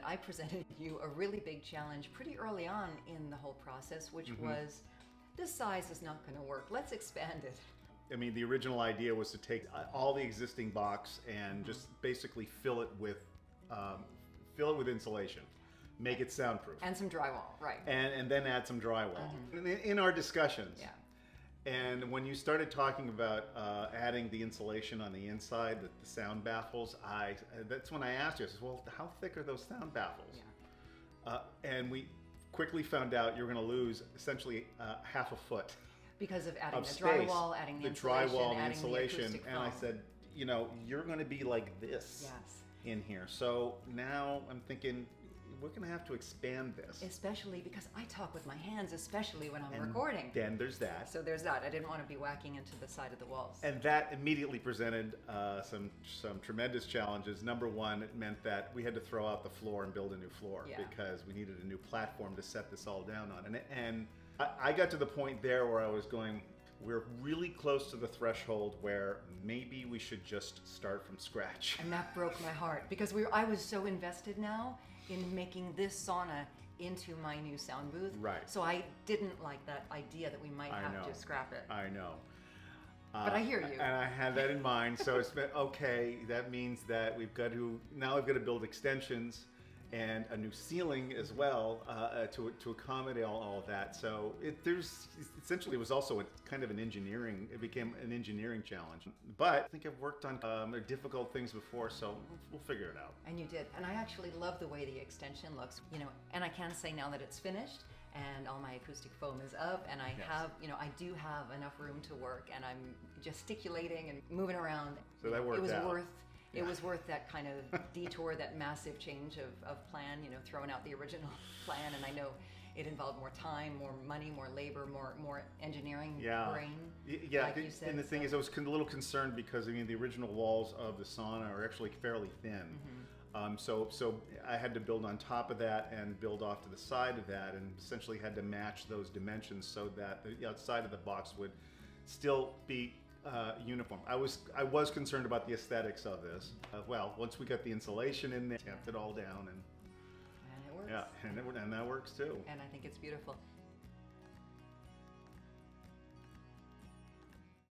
I presented you a really big challenge pretty early on in the whole process, which was, this size is not going to work. Let's expand it. I mean, the original idea was to take all the existing box and just basically fill it with insulation, make it soundproof, And some drywall, right. and then add some drywall. In our discussions, Yeah. and when you started talking about adding the insulation on the inside, the sound baffles, that's when I asked you, I said, well, how thick are those sound baffles? Yeah. And we quickly found out you're going to lose essentially half a foot Because of adding of the space, drywall, adding the insulation, drywall, the adding insulation, the acoustic and I foam. said, you know, you're going to be like this Yes. in here. So now I'm thinking we're going to have to expand this. Especially because I talk with my hands, especially when I'm And recording. Then there's that. So there's that. I didn't want to be whacking into the side of the walls. And that immediately presented some tremendous challenges. Number one, it meant that we had to throw out the floor and build a new floor because we needed a new platform to set this all down on. And I got to the point there where I was going, we're really close to the threshold where maybe we should just start from scratch. And that broke my heart because I was so invested now in making this sauna into my new sound booth. Right. So I didn't like that idea that we might have to scrap it. I know. But I hear you. And I had that in mind. So it's been, okay, that means that we've got to build extensions and a new ceiling as well to accommodate all of that. So essentially it was also it became an engineering challenge. But I think I've worked on difficult things before, so we'll figure it out. And you did. And I actually love the way the extension looks, you know, and I can say now that it's finished and all my acoustic foam is up and I do have enough room to work and I'm gesticulating and moving around. So that worked out. It was worth that kind of detour, that massive change of plan, you know, throwing out the original plan. And I know it involved more time, more money, more labor, more engineering brain. Yeah, like you said, and the thing is, I was a little concerned because, I mean, the original walls of the sauna are actually fairly thin. So I had to build on top of that and build off to the side of that and essentially had to match those dimensions so that the outside of the box would still be uniform. I was concerned about the aesthetics of this. Well, once we got the insulation in there, tamped it all down, and it works. yeah, and that works too. And I think it's beautiful.